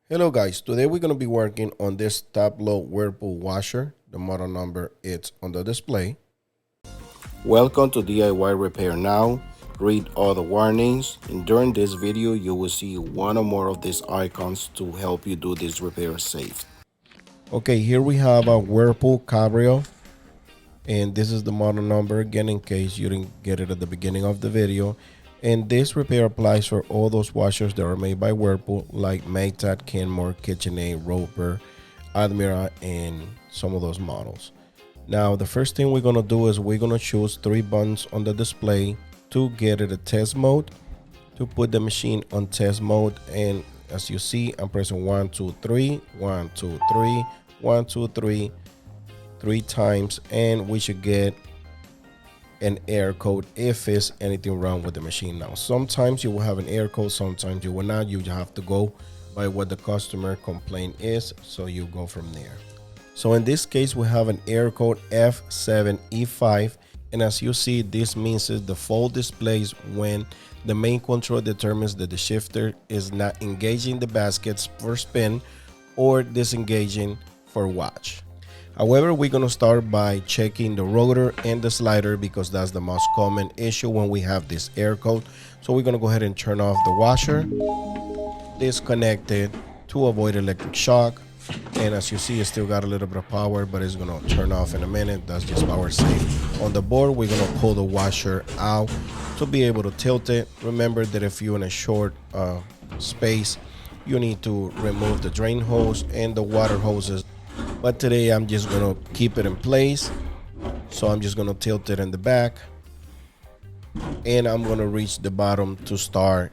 Hello guys, today we're going to be working on this top load Whirlpool washer. The model number is on the display. Welcome to DIY Repair Now. Read all the warnings, and during this video you will see one or more of these icons to help you do this repair safe. Okay, here we have a Whirlpool Cabrio, and this is the model number again in case you didn't get it at the beginning of the video. And this repair applies for all those washers that are made by Whirlpool, like Maytag, Kenmore, KitchenAid, Rotor, Admiral, and some of those models. Now, the first thing we're going to do is we're going to choose 3 buttons on the display to get it a test mode, to put the machine on test mode. And as you see, I'm pressing 1, 2, 3, 1, 2, 3, 1, 2, 3, 3 times, and we should get an error code if it's anything wrong with the machine. Now, sometimes you will have an error code, sometimes you will not. You have to go by what the customer complaint is, so you go from there. So in this case, we have an error code F7E5, and as you see, this means the default displays when the main control determines that the shifter is not engaging the baskets for spin or disengaging for watch. However, we're going to start by checking the rotor and the slider because that's the most common issue when we have this error code. So we're going to go ahead and turn off the washer, disconnect it to avoid electric shock. And as you see, it still got a little bit of power, but it's going to turn off in a minute. That's just power safe. On the board, we're going to pull the washer out to be able to tilt it. Remember that if you're in a short space, you need to remove the drain hose and the water hoses. But today I'm just going to keep it in place. So I'm just going to tilt it in the back. And I'm going to reach the bottom to start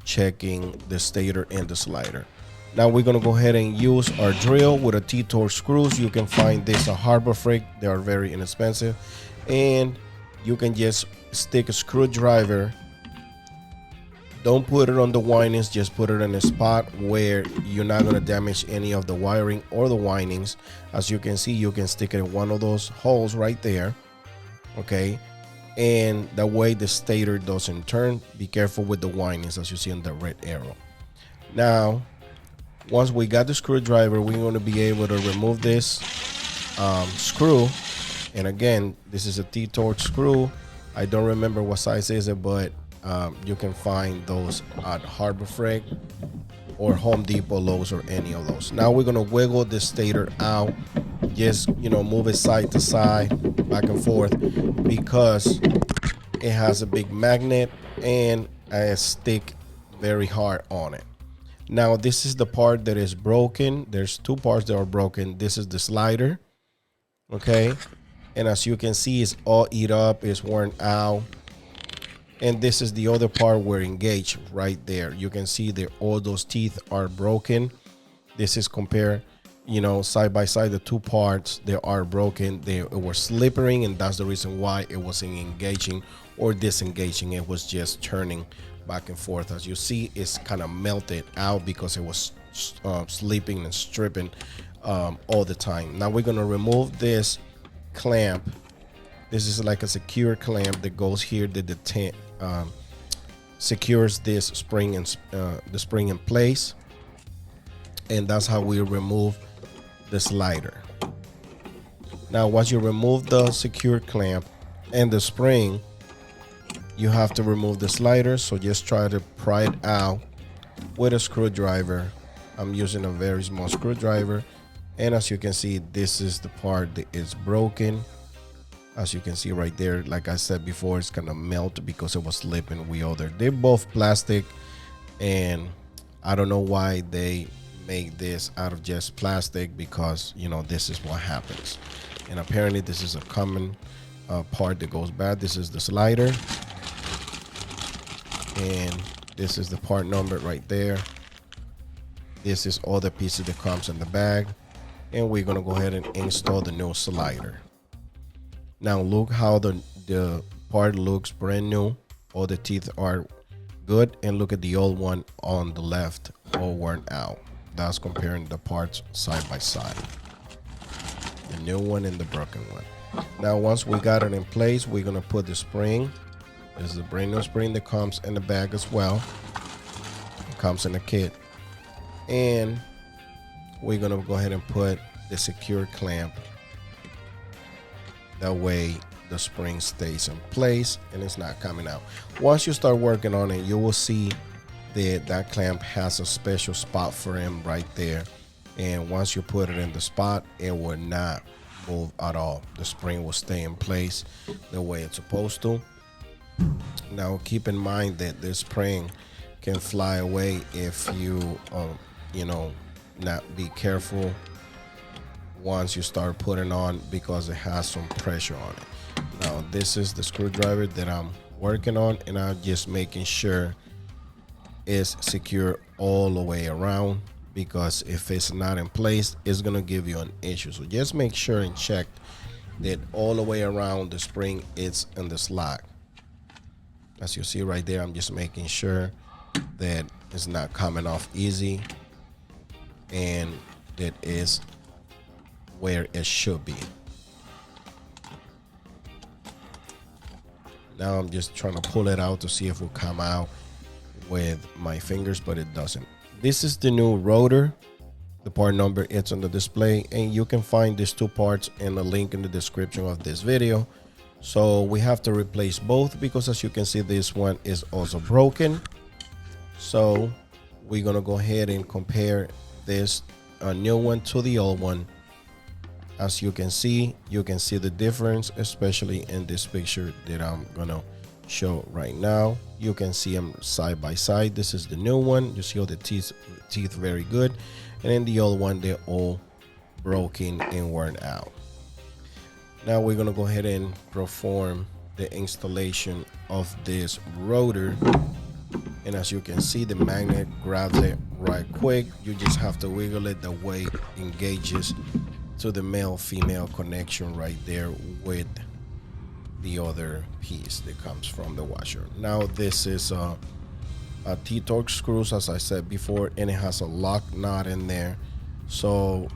checking the stator and the slider. Now we're going to go ahead and use our drill with a T-Torque screws. You can find this at Harbor Freight. They are very inexpensive. And you can just stick a screwdriver. Don't put it on the windings, just put it in a spot where you're not going to damage any of the wiring or the windings. As you can see, you can stick it in one of those holes right there. Okay. And that way the stator doesn't turn. Be careful with the windings as you see on the red arrow. Now, once we got the screwdriver, we're going to be able to remove this screw. And again, this is a T-Torque screw. I don't remember what size is it, but you can find those at Harbor Freight or Home Depot, Lowe's, or any of those. Now we're going to wiggle the stator out. Just, move it side to side, back and forth, because it has a big magnet and a stick very hard on it. Now this is the part that is broken. There's 2 parts that are broken. This is the slider. Okay. And as you can see, it's all eat up, it's worn out. And this is the other part where engaged right there. You can see that all those teeth are broken. This is compare, side by side, the 2 parts, they are broken. They were slippering, and that's the reason why it wasn't engaging or disengaging. It was just turning back and forth. As you see, it's kind of melted out because it was slipping and stripping all the time. Now we're going to remove this clamp. This is like a secure clamp that goes here that the secures this spring and the spring in place, and that's how we remove the slider. Now once you remove the secure clamp and the spring, you have to remove the slider. So just try to pry it out with a screwdriver. I'm using a very small screwdriver, and as you can see, this is the part that is broken. As you can see right there, like I said before, it's gonna melt because it was slipping. They're both plastic, and I don't know why they make this out of just plastic, because this is what happens. And apparently this is a common part that goes bad. This is the slider, and this is the part number right there. This is all the pieces that comes in the bag, and we're gonna go ahead and install the new slider. Now look how the part looks brand new. All the teeth are good, and look at the old one on the left, all worn out. That's comparing the parts side by side, the new one and the broken one. Now once we got it in place, we're gonna put the spring. This is a brand new spring that comes in the bag as well. It comes in a kit. And we're gonna go ahead and put the secure clamp. That way the spring stays in place and it's not coming out. Once you start working on it, you will see that that clamp has a special spot for him right there. And once you put it in the spot, it will not move at all. The spring will stay in place the way it's supposed to. Now keep in mind that this spring can fly away if you not be careful once you start putting on, because it has some pressure on it. Now this is the screwdriver that I'm working on, and I'm just making sure it's secure all the way around, because if it's not in place, it's gonna give you an issue. So just make sure and check that all the way around the spring it's in the slot. As you see right there, I'm just making sure that it's not coming off easy and that is where it should be. Now I'm just trying to pull it out to see if it will come out with my fingers, but it doesn't. This is the new rotor. The part number it's on the display, and you can find these two parts in the link in the description of this video. So we have to replace both, because as you can see, this one is also broken. So we're gonna go ahead and compare this new one to the old one. As you can see the difference, especially in this picture that I'm gonna show right now. You can see them side by side. This is the new one. You see all the teeth very good, and then the old one, they're all broken and worn out. Now we're gonna go ahead and perform the installation of this rotor. And as you can see, the magnet grabs it right quick. You just have to wiggle it the way it engages to the male-female connection right there with the other piece that comes from the washer. Now this is a T-Torque screws, as I said before, and it has a lock nut in there. So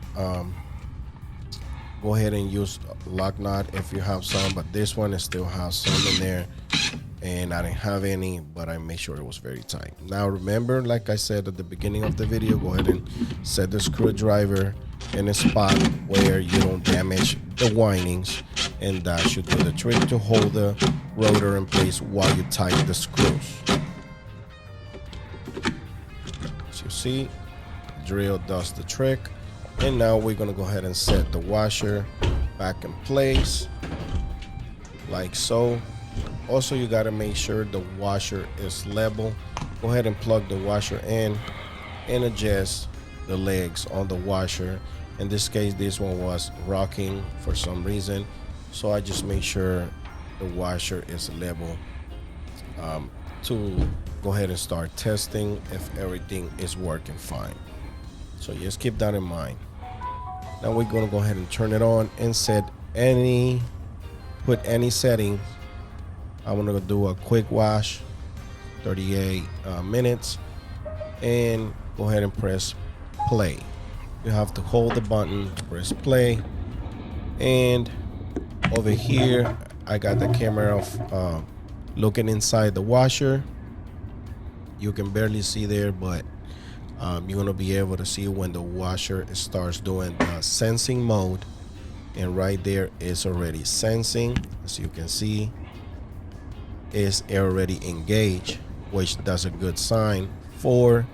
go ahead and use a lock nut if you have some, but this one still has some in there, and I didn't have any, but I made sure it was very tight. Now remember, like I said at the beginning of the video, go ahead and set the screwdriver in a spot where you don't damage the windings, and that should do the trick to hold the rotor in place while you tighten the screws. As you see, drill does the trick. And now we're gonna go ahead and set the washer back in place like so. Also, you gotta make sure the washer is level. Go ahead and plug the washer in and adjust the legs on the washer. In this case, this one was rocking for some reason, so I just make sure the washer is level to go ahead and start testing if everything is working fine. So just keep that in mind. Now we're gonna go ahead and turn it on and put any settings. I'm gonna do a quick wash, 38 minutes, and go ahead and press play. You have to hold the button to press play. And over here, I got the camera of looking inside the washer. You can barely see there, but you're gonna be able to see when the washer starts doing the sensing mode, and right there is already sensing. As you can see, it's already engaged, which that's a good sign for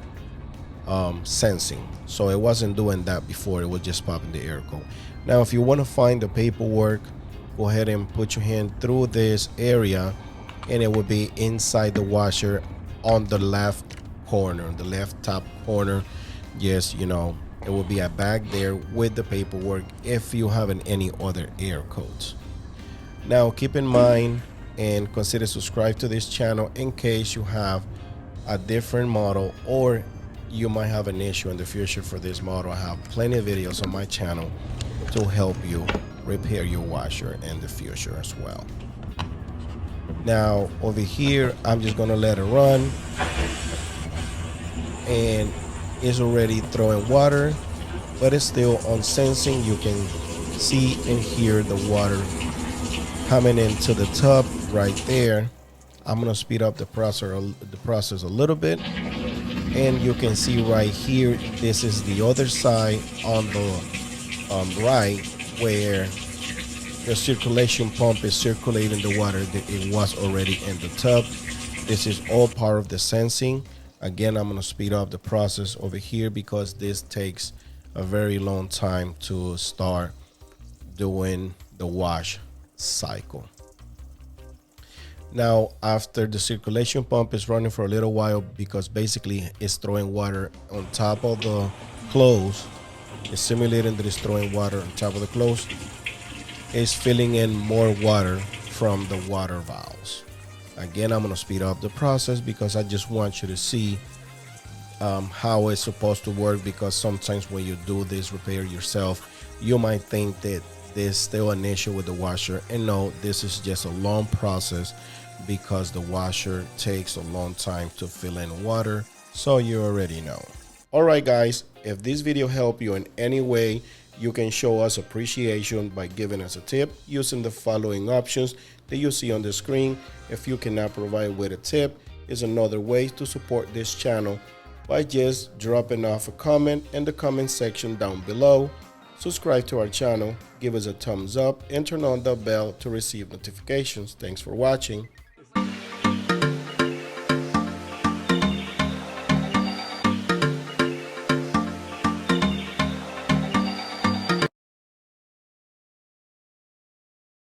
sensing. So it wasn't doing that before, it was just popping the air code. Now if you want to find the paperwork, go ahead and put your hand through this area, and it will be inside the washer on the left corner, the left top corner. Yes, it will be a bag there with the paperwork if you haven't any other air codes. Now keep in mind and consider subscribe to this channel in case you have a different model, or you might have an issue in the future for this model. I have plenty of videos on my channel to help you repair your washer in the future as well. Now over here, I'm just gonna let it run, and it's already throwing water, but it's still on sensing. You can see and hear the water coming into the tub right there. I'm gonna speed up the process a little bit, And you can see right here, this is the other side on the right, where the circulation pump is circulating the water that it was already in the tub. This is all part of the sensing. Again, I'm going to speed up the process over here because this takes a very long time to start doing the wash cycle. Now, after the circulation pump is running for a little while, because basically it's throwing water on top of the clothes, it's simulating that it's throwing water on top of the clothes, it's filling in more water from the water valves. Again, I'm going to speed up the process because I just want you to see how it's supposed to work, because sometimes when you do this repair yourself, you might think that there's still an issue with the washer, and no, this is just a long process because the washer takes a long time to fill in water, so you already know. Alright guys, if this video helped you in any way, you can show us appreciation by giving us a tip using the following options that you see on the screen. If you cannot provide with a tip, is another way to support this channel by just dropping off a comment in the comment section down below. Subscribe to our channel, give us a thumbs up, and turn on the bell to receive notifications. Thanks for watching.